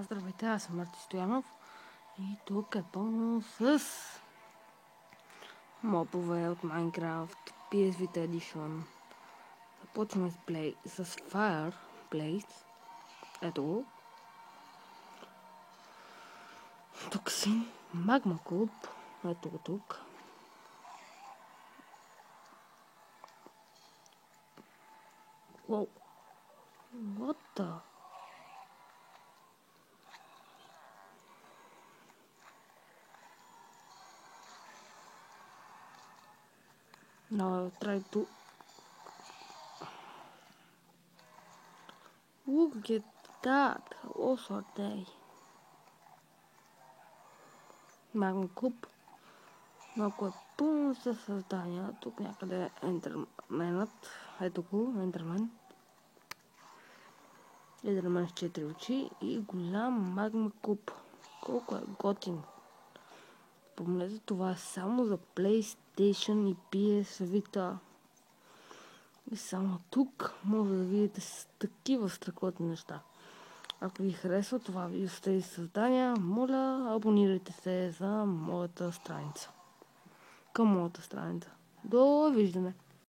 Здравейте, аз съм Марти Стоянов и тук е пълно с мобове от Minecraft PS Vita Edition. Започваме с Fireplace. Ето го. Тук си Magma Cube. Ето го тук. Wow. What the? Now I'll try to look at that. Also are they? Magma Cube. Малко е пълно със създания. Тук някъде е Ендерменът. Ето го, Ендермен. Ендермен с 4 очи и голям магма куб. Колко е готин. Помнете, това е само за PlayStation и PS Vita. И само тук може да видите с такива страхотни неща. Ако ви харесва това видео с тези създания, моля, абонирайте се за моята страница. Към моята страница. Довиждане!